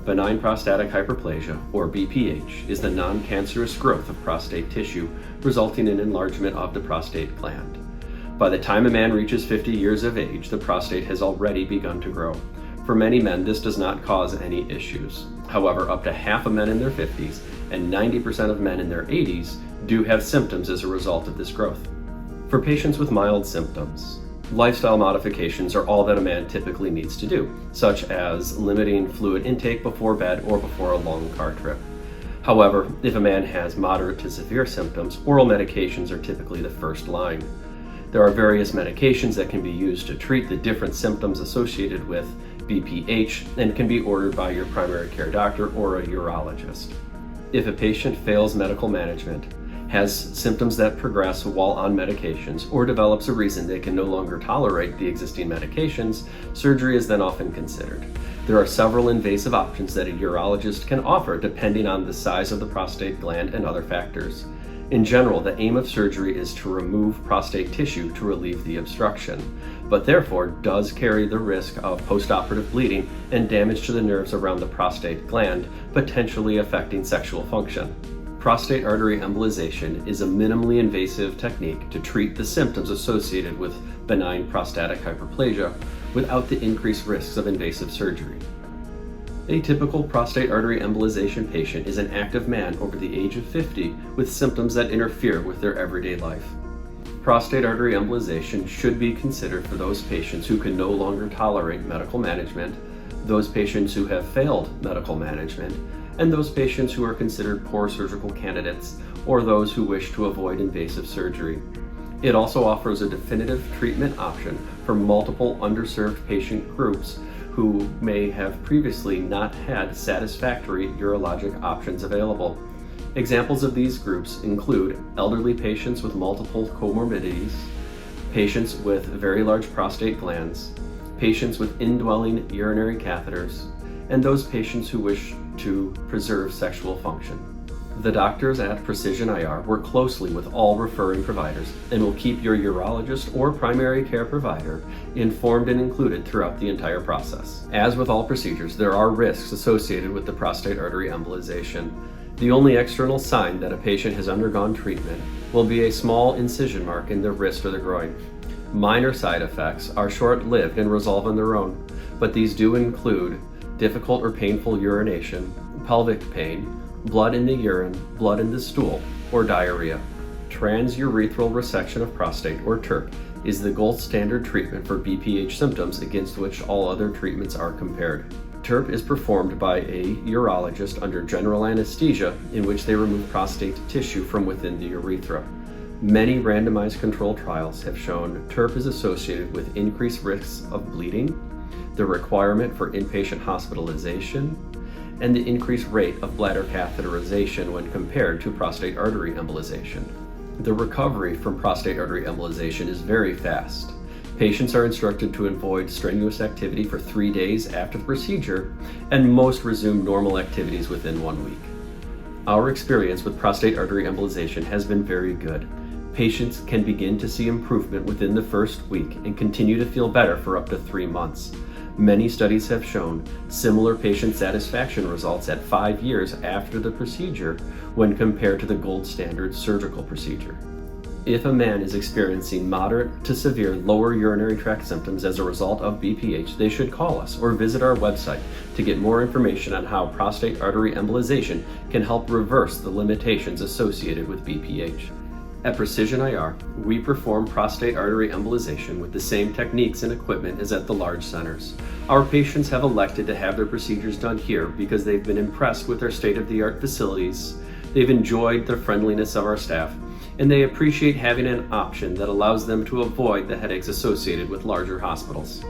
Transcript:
Benign prostatic hyperplasia, or BPH, is the non-cancerous growth of prostate tissue resulting in enlargement of the prostate gland. By the time a man reaches 50 years of age, the prostate has already begun to grow. For many men, this does not cause any issues. However, up to half of men in their 50s and 90% of men in their 80s do have symptoms as a result of this growth. For patients with mild symptoms, lifestyle modifications are all that a man typically needs to do, such as limiting fluid intake before bed or before a long car trip. However, if a man has moderate to severe symptoms, oral medications are typically the first line. There are various medications that can be used to treat the different symptoms associated with BPH and can be ordered by your primary care doctor or a urologist. If a patient fails medical management, has symptoms that progress while on medications, or develops a reason they can no longer tolerate the existing medications, surgery is then often considered. There are several invasive options that a urologist can offer depending on the size of the prostate gland and other factors. In general, the aim of surgery is to remove prostate tissue to relieve the obstruction, but therefore does carry the risk of postoperative bleeding and damage to the nerves around the prostate gland, potentially affecting sexual function. Prostate artery embolization is a minimally invasive technique to treat the symptoms associated with benign prostatic hyperplasia without the increased risks of invasive surgery. A typical prostate artery embolization patient is an active man over the age of 50 with symptoms that interfere with their everyday life. Prostate artery embolization should be considered for those patients who can no longer tolerate medical management, those patients who have failed medical management, and those patients who are considered poor surgical candidates or those who wish to avoid invasive surgery. It also offers a definitive treatment option for multiple underserved patient groups who may have previously not had satisfactory urologic options available. Examples of these groups include elderly patients with multiple comorbidities, patients with very large prostate glands, patients with indwelling urinary catheters, and those patients who wish to preserve sexual function. The doctors at Precision IR work closely with all referring providers and will keep your urologist or primary care provider informed and included throughout the entire process. As with all procedures, there are risks associated with the prostate artery embolization. The only external sign that a patient has undergone treatment will be a small incision mark in the wrist or the groin. Minor side effects are short-lived and resolve on their own, but these do include difficult or painful urination, pelvic pain, blood in the urine, blood in the stool, or diarrhea. Transurethral resection of prostate, or TURP, is the gold standard treatment for BPH symptoms against which all other treatments are compared. TURP is performed by a urologist under general anesthesia in which they remove prostate tissue from within the urethra. Many randomized controlled trials have shown TURP is associated with increased risks of bleeding, the requirement for inpatient hospitalization, and the increased rate of bladder catheterization when compared to prostate artery embolization. The recovery from prostate artery embolization is very fast. Patients are instructed to avoid strenuous activity for 3 days after the procedure, and most resume normal activities within 1 week. Our experience with prostate artery embolization has been very good. Patients can begin to see improvement within the first week and continue to feel better for up to 3 months. Many studies have shown similar patient satisfaction results at 5 years after the procedure when compared to the gold standard surgical procedure. If a man is experiencing moderate to severe lower urinary tract symptoms as a result of BPH, they should call us or visit our website to get more information on how prostate artery embolization can help reverse the limitations associated with BPH. At Precision IR, we perform prostate artery embolization with the same techniques and equipment as at the large centers. Our patients have elected to have their procedures done here because they've been impressed with our state-of-the-art facilities, they've enjoyed the friendliness of our staff, and they appreciate having an option that allows them to avoid the headaches associated with larger hospitals.